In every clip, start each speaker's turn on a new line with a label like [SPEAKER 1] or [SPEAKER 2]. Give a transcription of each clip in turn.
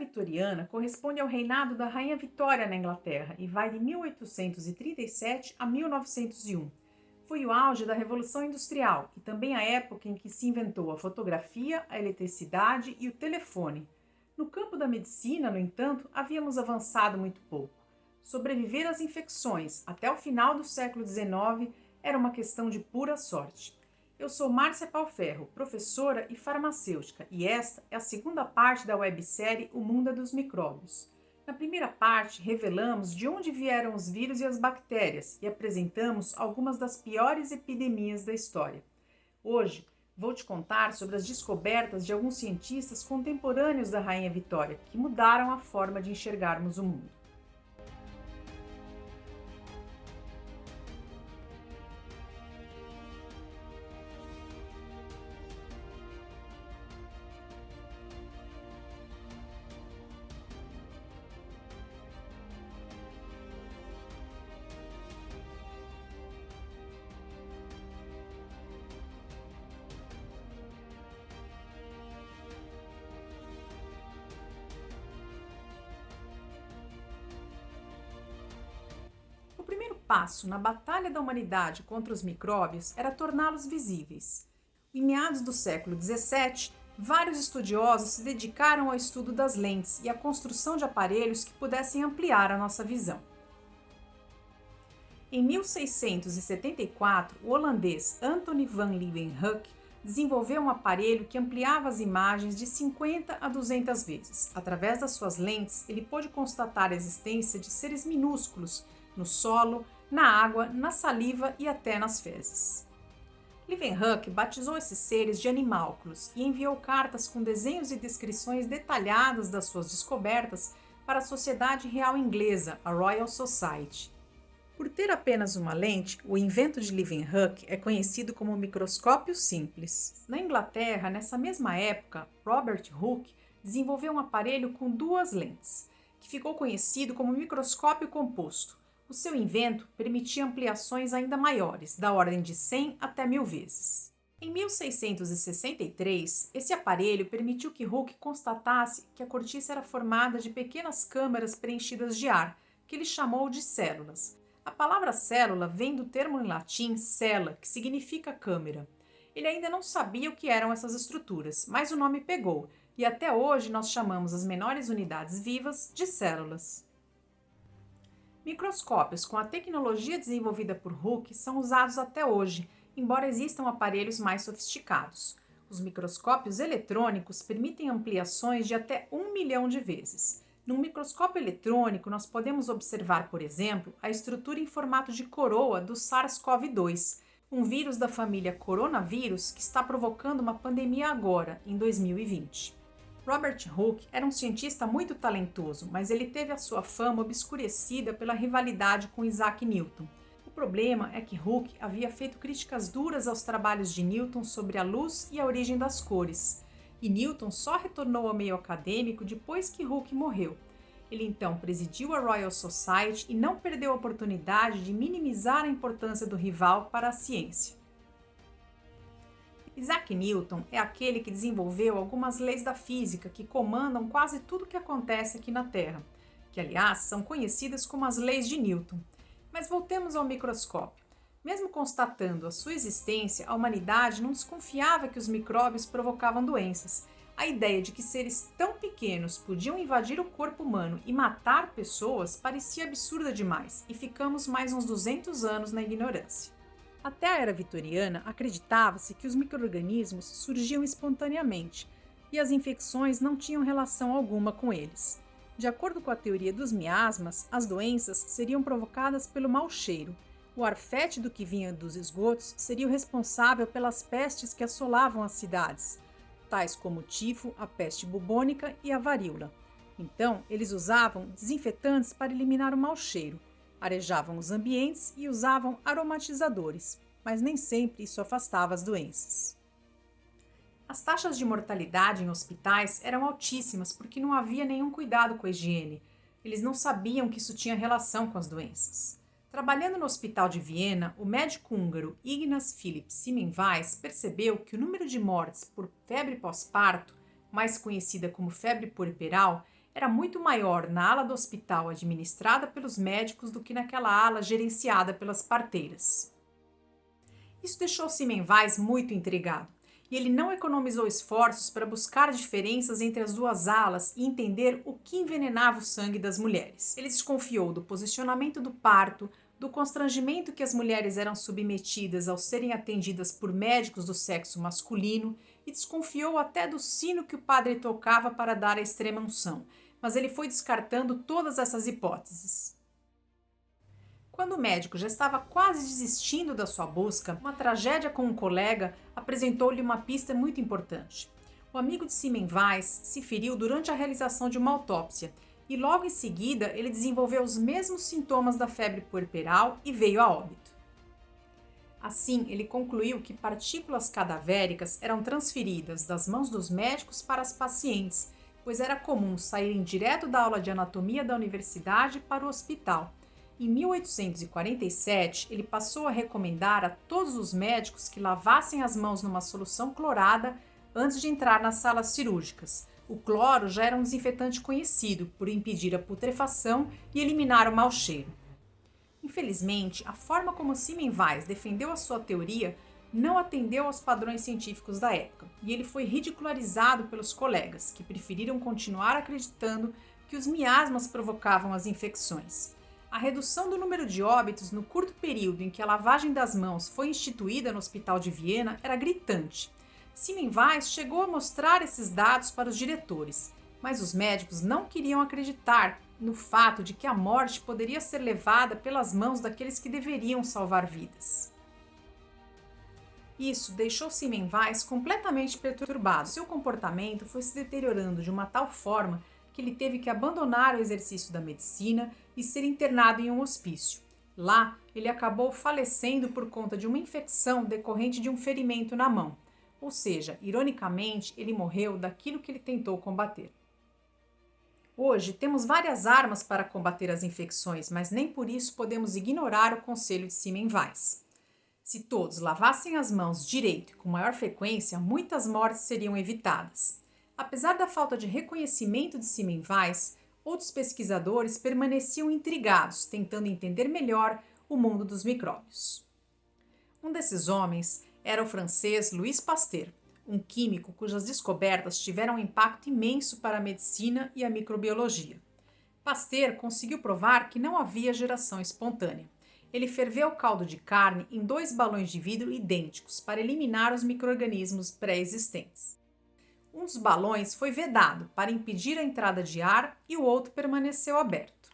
[SPEAKER 1] vitoriana corresponde ao reinado da Rainha Vitória na Inglaterra e vai de 1837 a 1901. Foi o auge da Revolução Industrial e também a época em que se inventou a fotografia, a eletricidade e o telefone. No campo da medicina, no entanto, havíamos avançado muito pouco. Sobreviver às infecções até o final do século XIX era uma questão de pura sorte. Eu sou Márcia Pauferro, professora e farmacêutica, e esta é a segunda parte da websérie O Mundo é dos Micróbios. Na primeira parte, revelamos de onde vieram os vírus e as bactérias e apresentamos algumas das piores epidemias da história. Hoje, vou te contar sobre as descobertas de alguns cientistas contemporâneos da Rainha Vitória que mudaram a forma de enxergarmos o mundo. O primeiro passo na batalha da humanidade contra os micróbios era torná-los visíveis. Em meados do século XVII, vários estudiosos se dedicaram ao estudo das lentes e à construção de aparelhos que pudessem ampliar a nossa visão. Em 1674, o holandês Antony van Leeuwenhoek desenvolveu um aparelho que ampliava as imagens de 50 a 200 vezes. Através das suas lentes, ele pôde constatar a existência de seres minúsculos no solo, na água, na saliva e até nas fezes. Leeuwenhoek batizou esses seres de animálculos e enviou cartas com desenhos e descrições detalhadas das suas descobertas para a Sociedade Real Inglesa, a Royal Society. Por ter apenas uma lente, o invento de Leeuwenhoek é conhecido como microscópio simples. Na Inglaterra, nessa mesma época, Robert Hooke desenvolveu um aparelho com duas lentes, que ficou conhecido como microscópio composto. O seu invento permitia ampliações ainda maiores, da ordem de 100 até 1000 vezes. Em 1663, esse aparelho permitiu que Hooke constatasse que a cortiça era formada de pequenas câmaras preenchidas de ar, que ele chamou de células. A palavra célula vem do termo em latim cella, que significa câmara. Ele ainda não sabia o que eram essas estruturas, mas o nome pegou, e até hoje nós chamamos as menores unidades vivas de células. Microscópios com a tecnologia desenvolvida por Hooke são usados até hoje, embora existam aparelhos mais sofisticados. Os microscópios eletrônicos permitem ampliações de até 1 milhão de vezes. Num microscópio eletrônico, nós podemos observar, por exemplo, a estrutura em formato de coroa do SARS-CoV-2, um vírus da família coronavírus que está provocando uma pandemia agora, em 2020. Robert Hooke era um cientista muito talentoso, mas ele teve a sua fama obscurecida pela rivalidade com Isaac Newton. O problema é que Hooke havia feito críticas duras aos trabalhos de Newton sobre a luz e a origem das cores, e Newton só retornou ao meio acadêmico depois que Hooke morreu. Ele então presidiu a Royal Society e não perdeu a oportunidade de minimizar a importância do rival para a ciência. Isaac Newton é aquele que desenvolveu algumas leis da física que comandam quase tudo o que acontece aqui na Terra, que aliás são conhecidas como as leis de Newton. Mas voltemos ao microscópio. Mesmo constatando a sua existência, a humanidade não desconfiava que os micróbios provocavam doenças. A ideia de que seres tão pequenos podiam invadir o corpo humano e matar pessoas parecia absurda demais, e ficamos mais uns 200 anos na ignorância. Até a era vitoriana, acreditava-se que os micro-organismos surgiam espontaneamente e as infecções não tinham relação alguma com eles. De acordo com a teoria dos miasmas, as doenças seriam provocadas pelo mau cheiro. O ar fétido que vinha dos esgotos seria o responsável pelas pestes que assolavam as cidades, tais como o tifo, a peste bubônica e a varíola. Então, eles usavam desinfetantes para eliminar o mau cheiro. Arejavam os ambientes e usavam aromatizadores, mas nem sempre isso afastava as doenças. As taxas de mortalidade em hospitais eram altíssimas porque não havia nenhum cuidado com a higiene. Eles não sabiam que isso tinha relação com as doenças. Trabalhando no Hospital de Viena, o médico húngaro Ignaz Philipp Semmelweis percebeu que o número de mortes por febre pós-parto, mais conhecida como febre puerperal, era muito maior na ala do hospital administrada pelos médicos do que naquela ala gerenciada pelas parteiras. Isso deixou Semmelweis muito intrigado, e ele não economizou esforços para buscar diferenças entre as duas alas e entender o que envenenava o sangue das mulheres. Ele desconfiou do posicionamento do parto, do constrangimento que as mulheres eram submetidas ao serem atendidas por médicos do sexo masculino e desconfiou até do sino que o padre tocava para dar a extrema-unção, mas ele foi descartando todas essas hipóteses. Quando o médico já estava quase desistindo da sua busca, uma tragédia com um colega apresentou-lhe uma pista muito importante. O amigo de Semmelweis se feriu durante a realização de uma autópsia e logo em seguida ele desenvolveu os mesmos sintomas da febre puerperal e veio a óbito. Assim, ele concluiu que partículas cadavéricas eram transferidas das mãos dos médicos para as pacientes, pois era comum saírem direto da aula de anatomia da universidade para o hospital. Em 1847, ele passou a recomendar a todos os médicos que lavassem as mãos numa solução clorada antes de entrar nas salas cirúrgicas. O cloro já era um desinfetante conhecido por impedir a putrefação e eliminar o mau cheiro. Infelizmente, a forma como Semmelweis defendeu a sua teoria não atendeu aos padrões científicos da época, e ele foi ridicularizado pelos colegas, que preferiram continuar acreditando que os miasmas provocavam as infecções. A redução do número de óbitos no curto período em que a lavagem das mãos foi instituída no Hospital de Viena era gritante. Semmelweis chegou a mostrar esses dados para os diretores, mas os médicos não queriam acreditar no fato de que a morte poderia ser levada pelas mãos daqueles que deveriam salvar vidas. Isso deixou Semmelweis completamente perturbado. Seu comportamento foi se deteriorando de uma tal forma que ele teve que abandonar o exercício da medicina e ser internado em um hospício. Lá, ele acabou falecendo por conta de uma infecção decorrente de um ferimento na mão. Ou seja, ironicamente, ele morreu daquilo que ele tentou combater. Hoje, temos várias armas para combater as infecções, mas nem por isso podemos ignorar o conselho de Semmelweis. Se todos lavassem as mãos direito e com maior frequência, muitas mortes seriam evitadas. Apesar da falta de reconhecimento de Semmelweis, outros pesquisadores permaneciam intrigados, tentando entender melhor o mundo dos micróbios. Um desses homens era o francês Louis Pasteur, um químico cujas descobertas tiveram um impacto imenso para a medicina e a microbiologia. Pasteur conseguiu provar que não havia geração espontânea. Ele ferveu o caldo de carne em 2 balões de vidro idênticos para eliminar os micro-organismos pré-existentes. Um dos balões foi vedado para impedir a entrada de ar e o outro permaneceu aberto.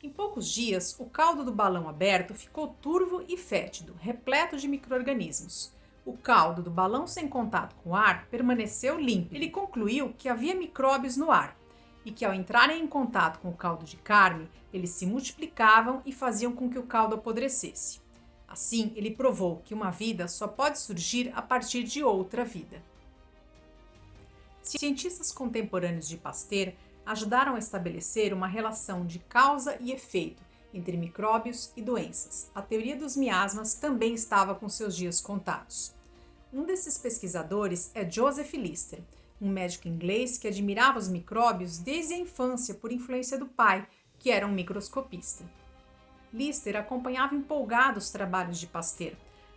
[SPEAKER 1] Em poucos dias, o caldo do balão aberto ficou turvo e fétido, repleto de micro-organismos. O caldo do balão sem contato com o ar permaneceu limpo. Ele concluiu que havia micróbios no ar e que, ao entrarem em contato com o caldo de carne, eles se multiplicavam e faziam com que o caldo apodrecesse. Assim, ele provou que uma vida só pode surgir a partir de outra vida. Cientistas contemporâneos de Pasteur ajudaram a estabelecer uma relação de causa e efeito entre micróbios e doenças. A teoria dos miasmas também estava com seus dias contados. Um desses pesquisadores é Joseph Lister, um médico inglês que admirava os micróbios desde a infância por influência do pai, que era um microscopista. Lister acompanhava empolgado os trabalhos de Pasteur.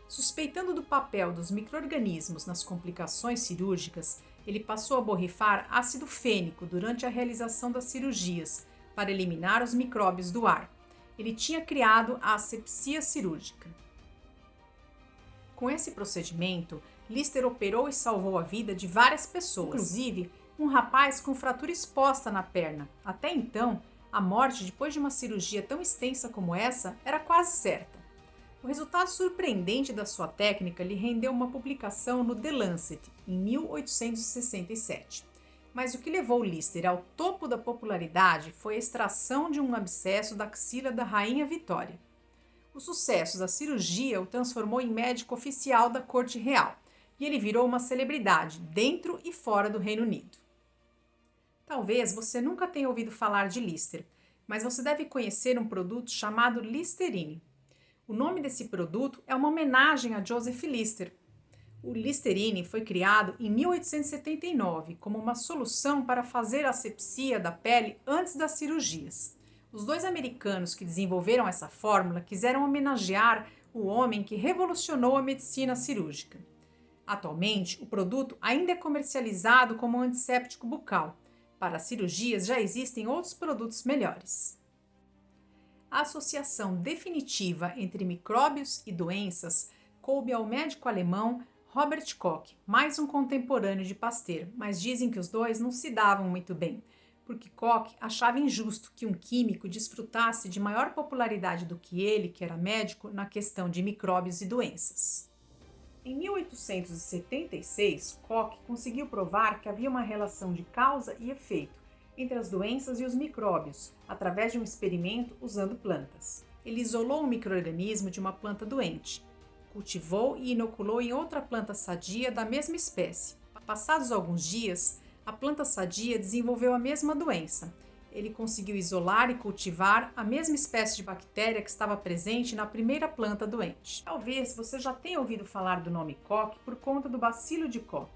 [SPEAKER 1] Suspeitando do papel dos micro-organismos nas complicações cirúrgicas, ele passou a borrifar ácido fênico durante a realização das cirurgias para eliminar os micróbios do ar. Ele tinha criado a asepsia cirúrgica. Com esse procedimento, Lister operou e salvou a vida de várias pessoas, inclusive um rapaz com fratura exposta na perna. Até então, a morte depois de uma cirurgia tão extensa como essa era quase certa. O resultado surpreendente da sua técnica lhe rendeu uma publicação no The Lancet, em 1867. Mas o que levou Lister ao topo da popularidade foi a extração de um abscesso da axila da Rainha Vitória. O sucesso da cirurgia o transformou em médico oficial da Corte Real, e ele virou uma celebridade dentro e fora do Reino Unido. Talvez você nunca tenha ouvido falar de Lister, mas você deve conhecer um produto chamado Listerine. O nome desse produto é uma homenagem a Joseph Lister. O Listerine foi criado em 1879 como uma solução para fazer a asepsia da pele antes das cirurgias. Os dois americanos que desenvolveram essa fórmula quiseram homenagear o homem que revolucionou a medicina cirúrgica. Atualmente, o produto ainda é comercializado como um antisséptico bucal. Para cirurgias já existem outros produtos melhores. A associação definitiva entre micróbios e doenças coube ao médico alemão Robert Koch, mais um contemporâneo de Pasteur, mas dizem que os dois não se davam muito bem, porque Koch achava injusto que um químico desfrutasse de maior popularidade do que ele, que era médico, na questão de micróbios e doenças. Em 1876, Koch conseguiu provar que havia uma relação de causa e efeito entre as doenças e os micróbios, através de um experimento usando plantas. Ele isolou um micro-organismo de uma planta doente, cultivou e inoculou em outra planta sadia da mesma espécie. Passados alguns dias, a planta sadia desenvolveu a mesma doença. Ele conseguiu isolar e cultivar a mesma espécie de bactéria que estava presente na primeira planta doente. Talvez você já tenha ouvido falar do nome Koch por conta do bacilo de Koch.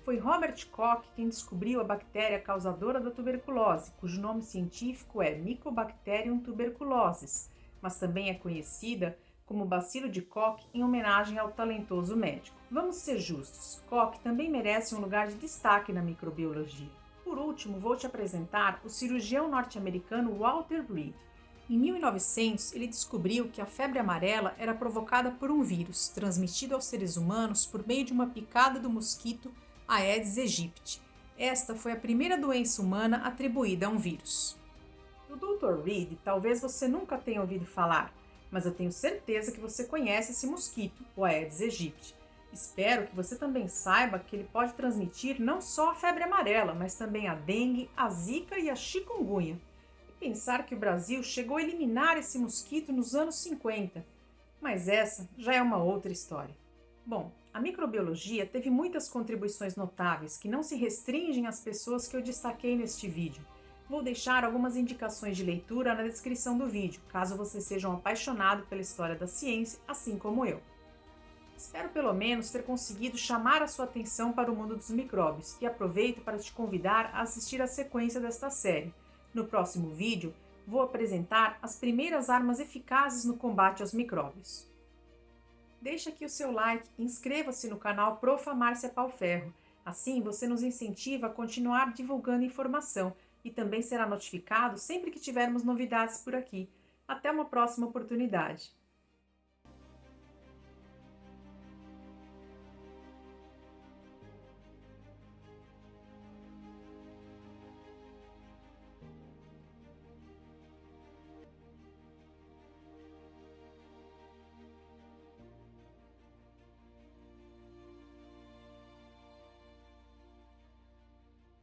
[SPEAKER 1] Foi Robert Koch quem descobriu a bactéria causadora da tuberculose, cujo nome científico é Mycobacterium tuberculosis, mas também é conhecida como bacilo de Koch em homenagem ao talentoso médico. Vamos ser justos, Koch também merece um lugar de destaque na microbiologia. Por último, vou te apresentar o cirurgião norte-americano Walter Reed. Em 1900, ele descobriu que a febre amarela era provocada por um vírus, transmitido aos seres humanos por meio de uma picada do mosquito Aedes aegypti. Esta foi a primeira doença humana atribuída a um vírus. Do Dr. Reed, talvez você nunca tenha ouvido falar, mas eu tenho certeza que você conhece esse mosquito, o Aedes aegypti. Espero que você também saiba que ele pode transmitir não só a febre amarela, mas também a dengue, a zika e a chikungunya. E pensar que o Brasil chegou a eliminar esse mosquito nos anos 50. Mas essa já é uma outra história. Bom, a microbiologia teve muitas contribuições notáveis que não se restringem às pessoas que eu destaquei neste vídeo. Vou deixar algumas indicações de leitura na descrição do vídeo, caso você seja um apaixonado pela história da ciência, assim como eu. Espero pelo menos ter conseguido chamar a sua atenção para o mundo dos micróbios e aproveito para te convidar a assistir a sequência desta série. No próximo vídeo, vou apresentar as primeiras armas eficazes no combate aos micróbios. Deixe aqui o seu like e inscreva-se no canal Prof. Márcia Pauferro. Assim você nos incentiva a continuar divulgando informação e também será notificado sempre que tivermos novidades por aqui. Até uma próxima oportunidade!